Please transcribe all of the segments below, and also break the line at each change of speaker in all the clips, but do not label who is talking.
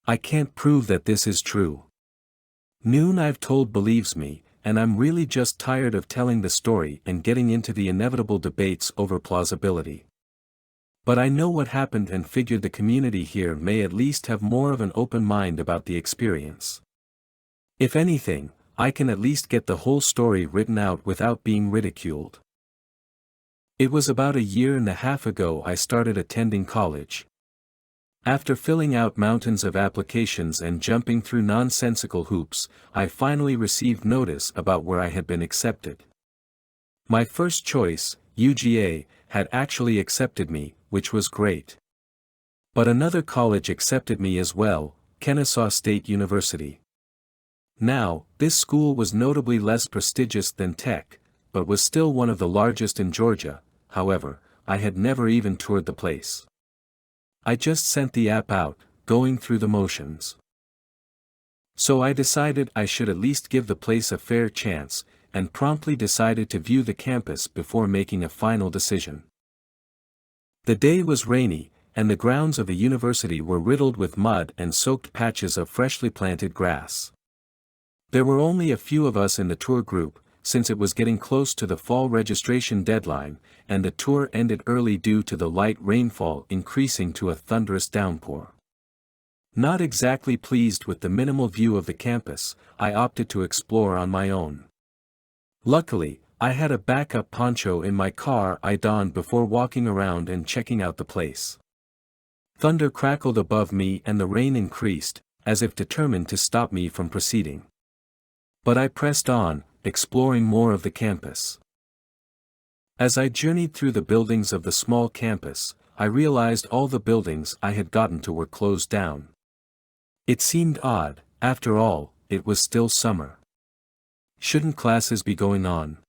I can't prove that this is true. Noon I've told believes me, and I'm really just tired of telling the story and getting into the inevitable debates over plausibility. But I know what happened and figured the community here may at least have more of an open mind about the experience. If anything, I can at least get the whole story written out without being ridiculed. It was about a year and a half ago I started attending college. After filling out mountains of applications and jumping through nonsensical hoops, I finally received notice about where I had been accepted. My first choice, UGA, had actually accepted me, which was great. But another college accepted me as well, Kennesaw State University. Now, this school was notably less prestigious than Tech, but was still one of the largest in Georgia. However, I had never even toured the place. I just sent the app out, going through the motions. So I decided I should at least give the place a fair chance, and promptly decided to view the campus before making a final decision. The day was rainy, and the grounds of the university were riddled with mud and soaked patches of freshly planted grass. There were only a few of us in the tour group, since it was getting close to the fall registration deadline, and the tour ended early due to the light rainfall increasing to a thunderous downpour. Not exactly pleased with the minimal view of the campus, I opted to explore on my own. Luckily, I had a backup poncho in my car I donned before walking around and checking out the place. Thunder crackled above me and the rain increased, as if determined to stop me from proceeding. But I pressed on, exploring more of the campus. As I journeyed through the buildings of the small campus, I realized all the buildings I had gotten to were closed down. It seemed odd, after all, it was still summer. Shouldn't classes be going on?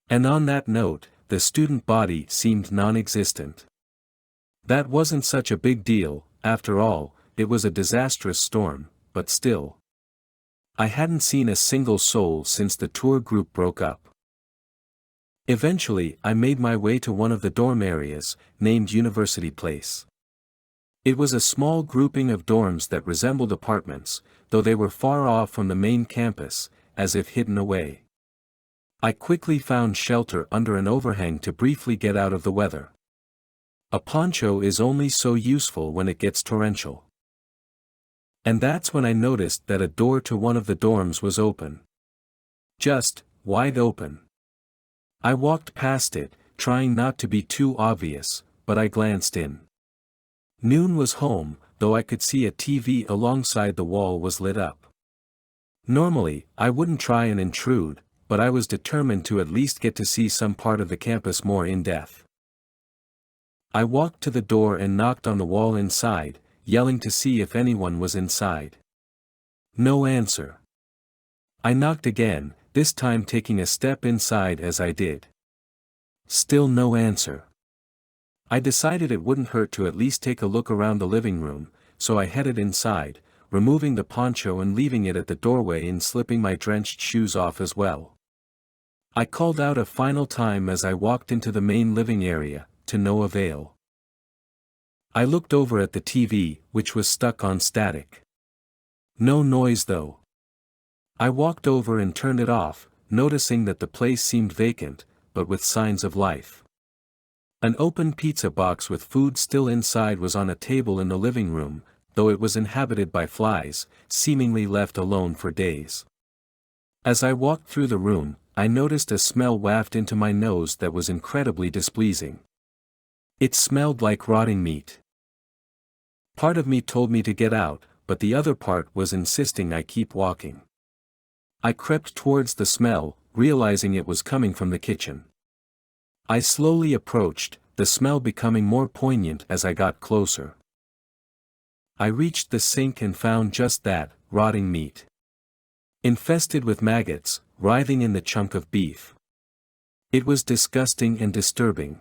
And on that note, the student body seemed non-existent. That wasn't such a big deal, after all, it was a disastrous storm, but still. I hadn't seen a single soul since the tour group broke up. Eventually I made my way to one of the dorm areas, named University Place. It was a small grouping of dorms that resembled apartments, though they were far off from the main campus, as if hidden away. I quickly found shelter under an overhang to briefly get out of the weather. A poncho is only so useful when it gets torrential. And that's when I noticed that a door to one of the dorms was open. Just, wide open. I walked past it, trying not to be too obvious, but I glanced in. Noon was home, though I could see a TV alongside the wall was lit up. Normally, I wouldn't try and intrude, but I was determined to at least get to see some part of the campus more in depth. I walked to the door and knocked on the wall inside, yelling to see if anyone was inside. No answer. I knocked again, this time taking a step inside as I did. Still no answer. I decided it wouldn't hurt to at least take a look around the living room, so I headed inside, removing the poncho and leaving it at the doorway and slipping my drenched shoes off as well. I called out a final time as I walked into the main living area, to no avail. I looked over at the TV, which was stuck on static. No noise though. I walked over and turned it off, noticing that the place seemed vacant, but with signs of life. An open pizza box with food still inside was on a table in the living room, though it was inhabited by flies, seemingly left alone for days. As I walked through the room, I noticed a smell wafted into my nose that was incredibly displeasing. It smelled like rotting meat. Part of me told me to get out, but the other part was insisting I keep walking. I crept towards the smell, realizing it was coming from the kitchen. I slowly approached, the smell becoming more poignant as I got closer. I reached the sink and found just that, rotting meat. Infested with maggots, writhing in the chunk of beef. It was disgusting and disturbing.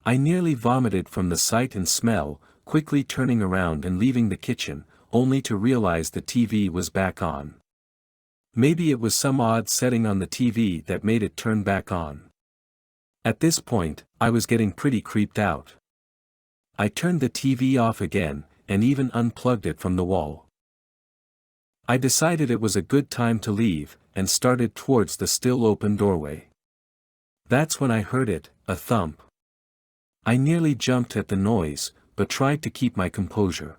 I nearly vomited from the sight and smell, quickly turning around and leaving the kitchen, only to realize the TV was back on. Maybe it was some odd setting on the TV that made it turn back on. At this point, I was getting pretty creeped out. I turned the TV off again, and even unplugged it from the wall. I decided it was a good time to leave, and started towards the still open doorway. That's when I heard it, a thump. I nearly jumped at the noise, but tried to keep my composure.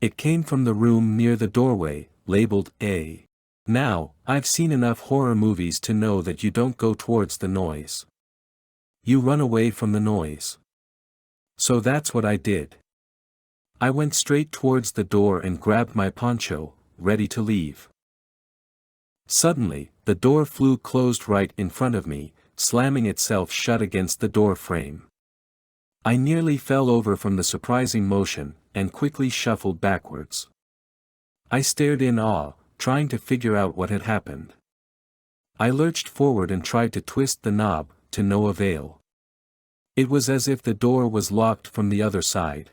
It came from the room near the doorway, labeled A. Now, I've seen enough horror movies to know that you don't go towards the noise. You run away from the noise. So that's what I did. I went straight towards the door and grabbed my poncho, ready to leave. Suddenly, the door flew closed right in front of me, slamming itself shut against the door frame. I nearly fell over from the surprising motion, and quickly shuffled backwards. I stared in awe, trying to figure out what had happened. I lurched forward and tried to twist the knob, to no avail. It was as if the door was locked from the other side.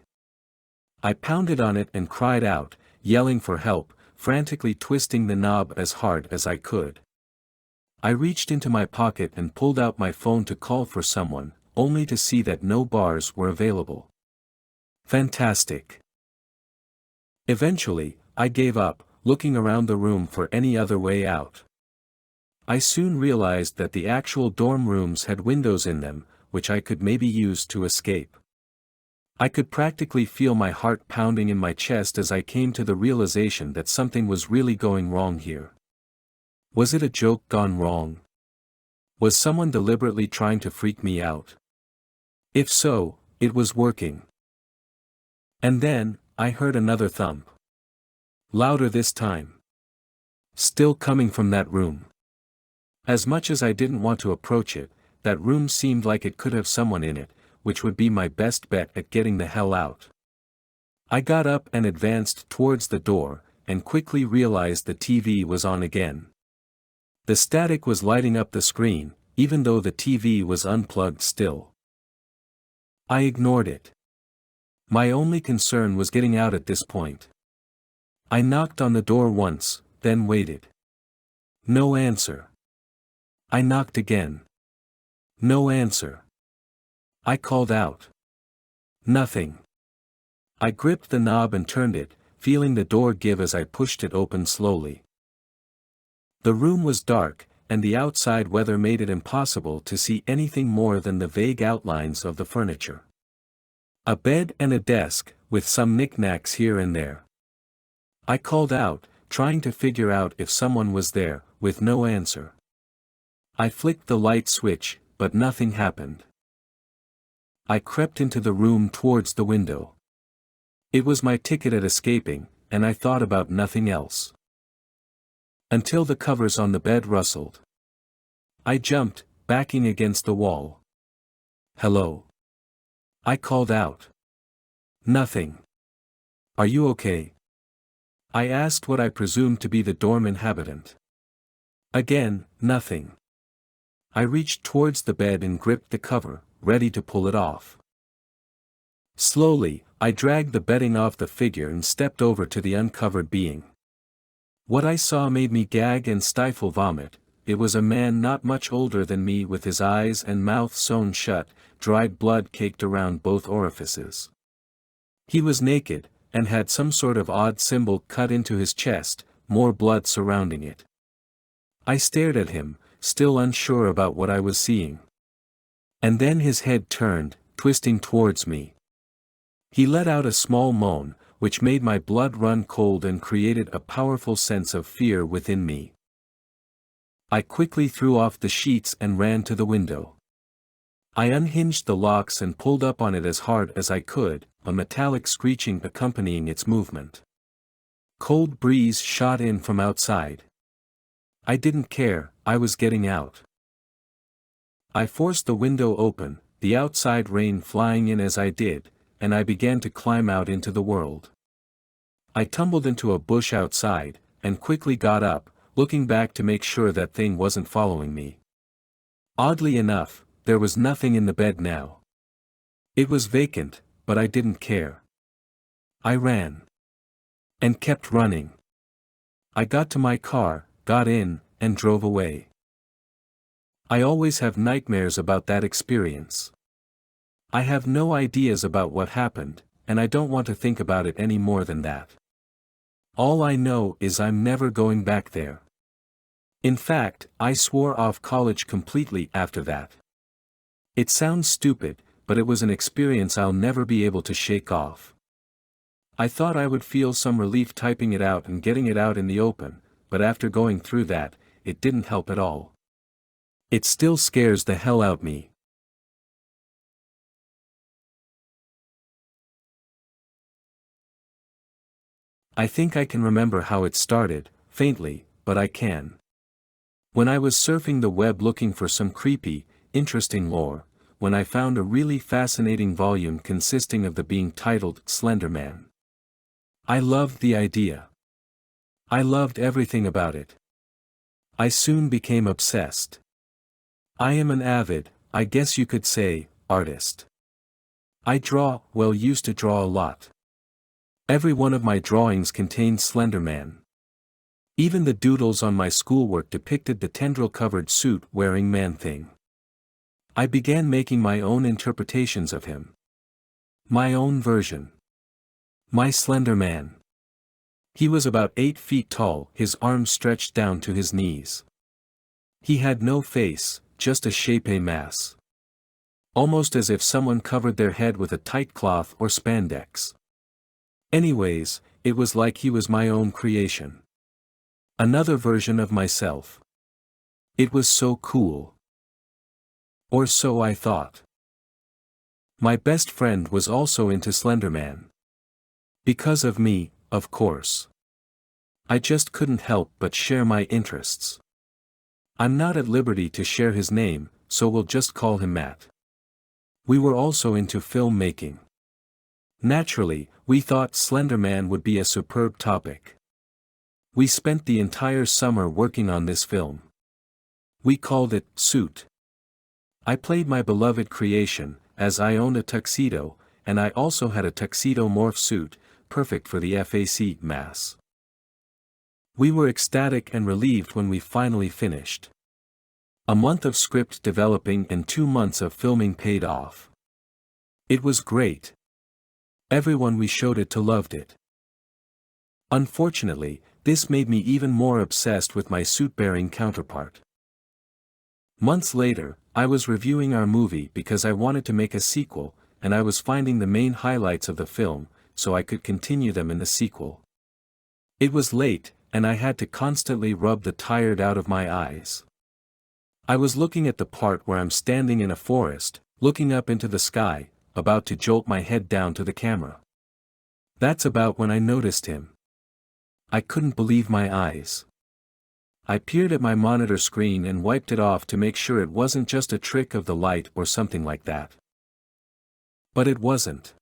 I pounded on it and cried out, yelling for help, frantically twisting the knob as hard as I could. I reached into my pocket and pulled out my phone to call for someone, only to see that no bars were available. Fantastic. Eventually, I gave up, looking around the room for any other way out. I soon realized that the actual dorm rooms had windows in them, which I could maybe use to escape. I could practically feel my heart pounding in my chest as I came to the realization that something was really going wrong here. Was it a joke gone wrong? Was someone deliberately trying to freak me out? If so, it was working. And then, I heard another thump. Louder this time. Still coming from that room. As much as I didn't want to approach it, that room seemed like it could have someone in it, which would be my best bet at getting the hell out. I got up and advanced towards the door, and quickly realized the TV was on again. The static was lighting up the screen, even though the TV was unplugged still. I ignored it. My only concern was getting out at this point. I knocked on the door once, then waited. No answer. I knocked again. No answer. I called out. Nothing. I gripped the knob and turned it, feeling the door give as I pushed it open slowly. The room was dark, and the outside weather made it impossible to see anything more than the vague outlines of the furniture. A bed and a desk, with some knickknacks here and there. I called out, trying to figure out if someone was there, with no answer. I flicked the light switch, but nothing happened. I crept into the room towards the window. It was my ticket at escaping, and I thought about nothing else. Until the covers on the bed rustled. I jumped, backing against the wall. Hello? I called out. Nothing. Are you okay? I asked what I presumed to be the dorm inhabitant. Again, nothing. I reached towards the bed and gripped the cover, ready to pull it off. Slowly, I dragged the bedding off the figure and stepped over to the uncovered being. What I saw made me gag and stifle vomit. It was a man not much older than me with his eyes and mouth sewn shut, dried blood caked around both orifices. He was naked, and had some sort of odd symbol cut into his chest, more blood surrounding it. I stared at him, still unsure about what I was seeing. And then his head turned, twisting towards me. He let out a small moan, which made my blood run cold and created a powerful sense of fear within me. I quickly threw off the sheets and ran to the window. I unhinged the locks and pulled up on it as hard as I could, a metallic screeching accompanying its movement. Cold breeze shot in from outside. I didn't care, I was getting out. I forced the window open, the outside rain flying in as I did, and I began to climb out into the world. I tumbled into a bush outside, and quickly got up, looking back to make sure that thing wasn't following me. Oddly enough, there was nothing in the bed now. It was vacant, but I didn't care. I ran. And kept running. I got to my car, got in, and drove away. I always have nightmares about that experience. I have no ideas about what happened, and I don't want to think about it any more than that. All I know is I'm never going back there. In fact, I swore off college completely after that. It sounds stupid, but it was an experience I'll never be able to shake off. I thought I would feel some relief typing it out and getting it out in the open, but after going through that, it didn't help at all. It still scares the hell out me. I think I can remember how it started, faintly, but I can. When I was surfing the web looking for some creepy, interesting lore, when I found a really fascinating volume consisting of the being titled Slender Man. I loved the idea. I loved everything about it. I soon became obsessed. I am an avid, I guess you could say, artist. I used to draw a lot. Every one of my drawings contained Slender Man. Even the doodles on my schoolwork depicted the tendril-covered suit-wearing man-thing. I began making my own interpretations of him. My own version. My Slender Man. He was about 8 feet tall, his arms stretched down to his knees. He had no face, just a shape mass. Almost as if someone covered their head with a tight cloth or spandex. Anyways, it was like he was my own creation. Another version of myself. It was so cool. Or so I thought. My best friend was also into Slender Man. Because of me, of course. I just couldn't help but share my interests. I'm not at liberty to share his name, so we'll just call him Matt. We were also into filmmaking. Naturally, we thought Slender Man would be a superb topic. We spent the entire summer working on this film. We called it Suit. I played my beloved creation, as I owned a tuxedo, and I also had a tuxedo morph suit, perfect for the FAC mass. We were ecstatic and relieved when we finally finished. A month of script developing and 2 months of filming paid off. It was great. Everyone we showed it to loved it. Unfortunately, this made me even more obsessed with my suit-bearing counterpart. Months later, I was reviewing our movie because I wanted to make a sequel, and I was finding the main highlights of the film, so I could continue them in the sequel. It was late, and I had to constantly rub the tired out of my eyes. I was looking at the part where I'm standing in a forest, looking up into the sky, about to jolt my head down to the camera. That's about when I noticed him. I couldn't believe my eyes. I peered at my monitor screen and wiped it off to make sure it wasn't just a trick of the light or something like that. But it wasn't.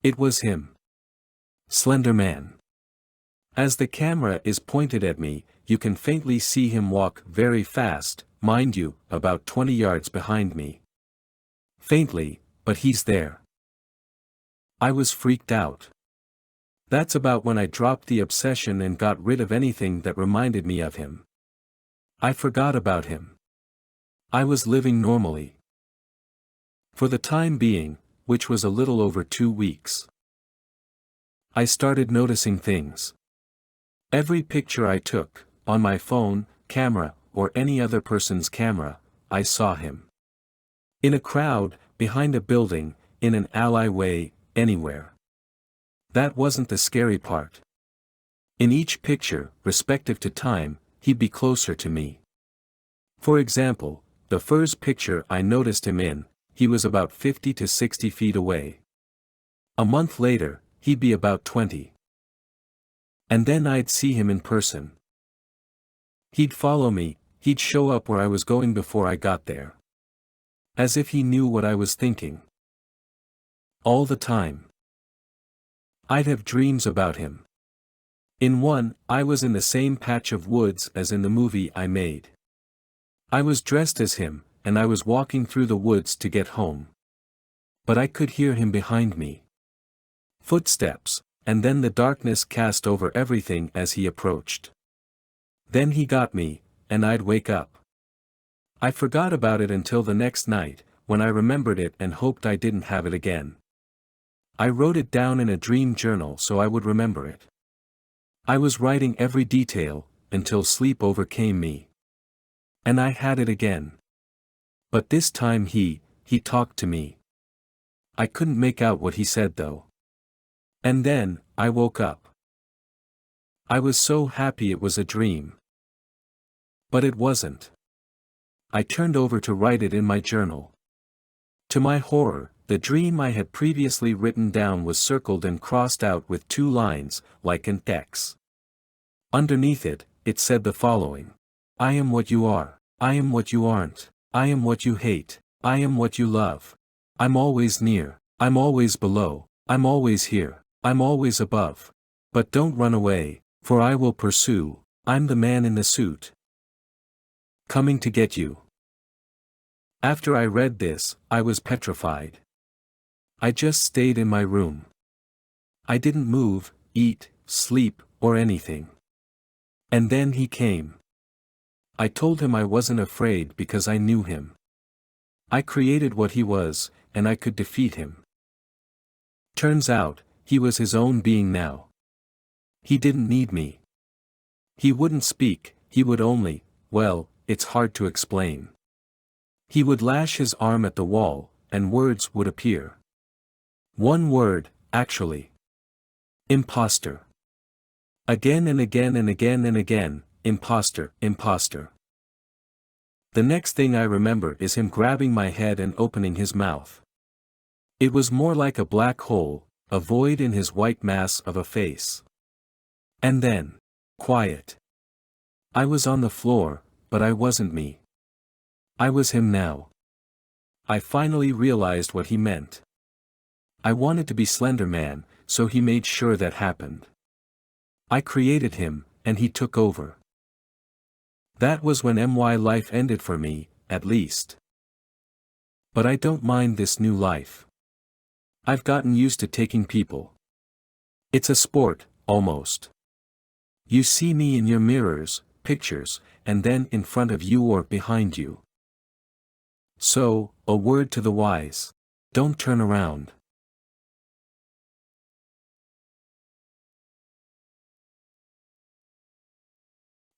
It was him. Slender Man. As the camera is pointed at me, you can faintly see him walk very fast, mind you, about 20 yards behind me. Faintly, but he's there. I was freaked out. That's about when I dropped the obsession and got rid of anything that reminded me of him. I forgot about him. I was living normally. For the time being, which was a little over 2 weeks. I started noticing things. Every picture I took, on my phone, camera, or any other person's camera, I saw him. In a crowd, behind a building, in an alleyway, anywhere. That wasn't the scary part. In each picture, respective to time, he'd be closer to me. For example, the first picture I noticed him in, he was about 50 to 60 feet away. A month later, he'd be about 20. And then I'd see him in person. He'd follow me, he'd show up where I was going before I got there. As if he knew what I was thinking. All the time. I'd have dreams about him. In one, I was in the same patch of woods as in the movie I made. I was dressed as him, and I was walking through the woods to get home. But I could hear him behind me. Footsteps, and then the darkness cast over everything as he approached. Then he got me, and I'd wake up. I forgot about it until the next night, when I remembered it and hoped I didn't have it again. I wrote it down in a dream journal so I would remember it. I was writing every detail, until sleep overcame me. And I had it again. But this time he talked to me. I couldn't make out what he said though. And then, I woke up. I was so happy it was a dream. But it wasn't. I turned over to write it in my journal. To my horror, the dream I had previously written down was circled and crossed out with 2 lines, like an X. Underneath it, it said the following. I am what you are. I am what you aren't. I am what you hate. I am what you love. I'm always near. I'm always below. I'm always here. I'm always above. But don't run away, for I will pursue. I'm the man in the suit. Coming to get you. After I read this, I was petrified. I just stayed in my room. I didn't move, eat, sleep, or anything. And then he came. I told him I wasn't afraid because I knew him. I created what he was, and I could defeat him. Turns out, he was his own being now. He didn't need me. He wouldn't speak, he would only, well, it's hard to explain. He would lash his arm at the wall, and words would appear. One word, actually. Imposter. Again and again and again and again, imposter, imposter. The next thing I remember is him grabbing my head and opening his mouth. It was more like a black hole, a void in his white mass of a face. And then, quiet. I was on the floor, but I wasn't me. I was him now. I finally realized what he meant. I wanted to be Slender Man, so he made sure that happened. I created him, and he took over. That was when my life ended for me, at least. But I don't mind this new life. I've gotten used to taking people. It's a sport, almost. You see me in your mirrors, pictures, and then in front of you or behind you. So, a word to the wise. Don't turn around.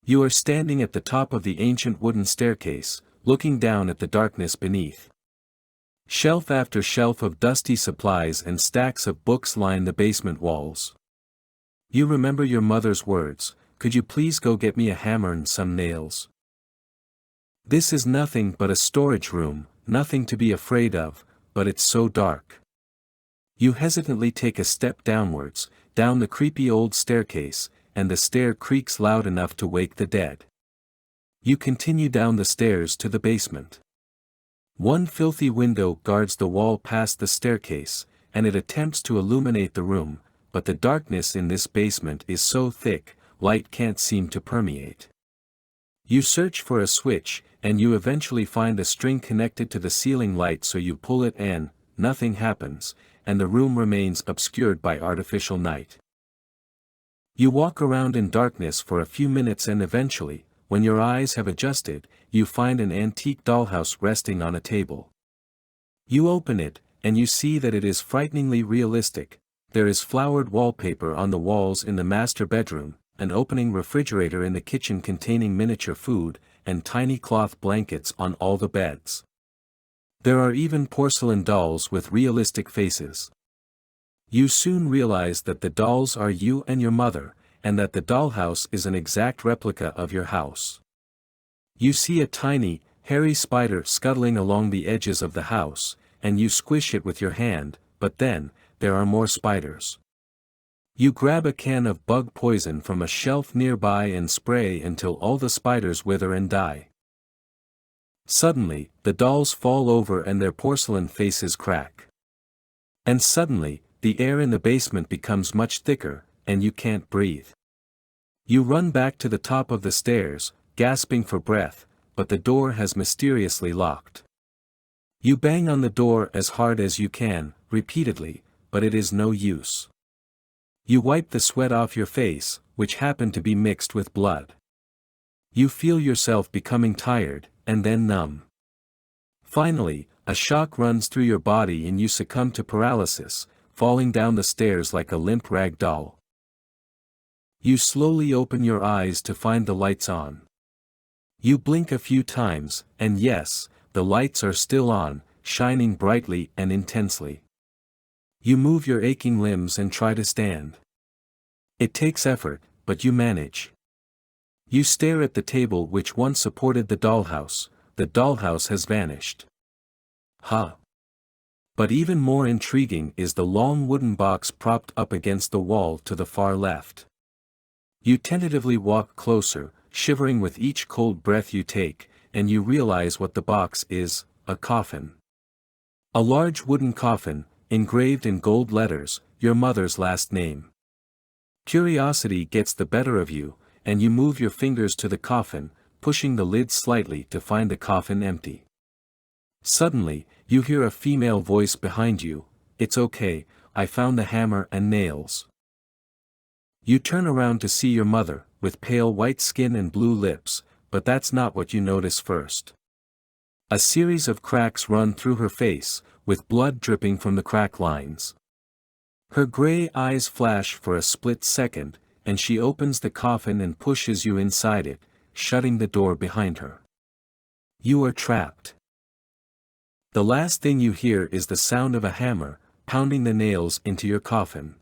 You are standing at the top of the ancient wooden staircase, looking down at the darkness beneath. Shelf after shelf of dusty supplies and stacks of books line the basement walls. You remember your mother's words, "Could you please go get me a hammer and some nails?" This is nothing but a storage room, nothing to be afraid of, but it's so dark. You hesitantly take a step downwards, down the creepy old staircase, and the stair creaks loud enough to wake the dead. You continue down the stairs to the basement. One filthy window guards the wall past the staircase, and it attempts to illuminate the room, but the darkness in this basement is so thick, light can't seem to permeate. You search for a switch, and you eventually find a string connected to the ceiling light, so you pull it and nothing happens, and the room remains obscured by artificial night. You walk around in darkness for a few minutes and eventually, when your eyes have adjusted, you find an antique dollhouse resting on a table. You open it, and you see that it is frighteningly realistic. There is flowered wallpaper on the walls in the master bedroom, an opening refrigerator in the kitchen containing miniature food, and tiny cloth blankets on all the beds. There are even porcelain dolls with realistic faces. You soon realize that the dolls are you and your mother, and that the dollhouse is an exact replica of your house. You see a tiny, hairy spider scuttling along the edges of the house, and you squish it with your hand, but then, there are more spiders. You grab a can of bug poison from a shelf nearby and spray until all the spiders wither and die. Suddenly, the dolls fall over and their porcelain faces crack. And suddenly, the air in the basement becomes much thicker, and you can't breathe. You run back to the top of the stairs, gasping for breath, but the door has mysteriously locked. You bang on the door as hard as you can, repeatedly, but it is no use. You wipe the sweat off your face, which happened to be mixed with blood. You feel yourself becoming tired, and then numb. Finally, a shock runs through your body and you succumb to paralysis, falling down the stairs like a limp rag doll. You slowly open your eyes to find the lights on. You blink a few times, and yes, the lights are still on, shining brightly and intensely. You move your aching limbs and try to stand. It takes effort, but you manage. You stare at the table which once supported the dollhouse. The dollhouse has vanished. Huh. But even more intriguing is the long wooden box propped up against the wall to the far left. You tentatively walk closer, shivering with each cold breath you take, and you realize what the box is: a coffin. A large wooden coffin, engraved in gold letters, your mother's last name. Curiosity gets the better of you, and you move your fingers to the coffin, pushing the lid slightly to find the coffin empty. Suddenly, you hear a female voice behind you. "It's okay, I found the hammer and nails." You turn around to see your mother, with pale white skin and blue lips, but that's not what you notice first. A series of cracks run through her face, with blood dripping from the crack lines. Her gray eyes flash for a split second, and she opens the coffin and pushes you inside it, shutting the door behind her. You are trapped. The last thing you hear is the sound of a hammer, pounding the nails into your coffin.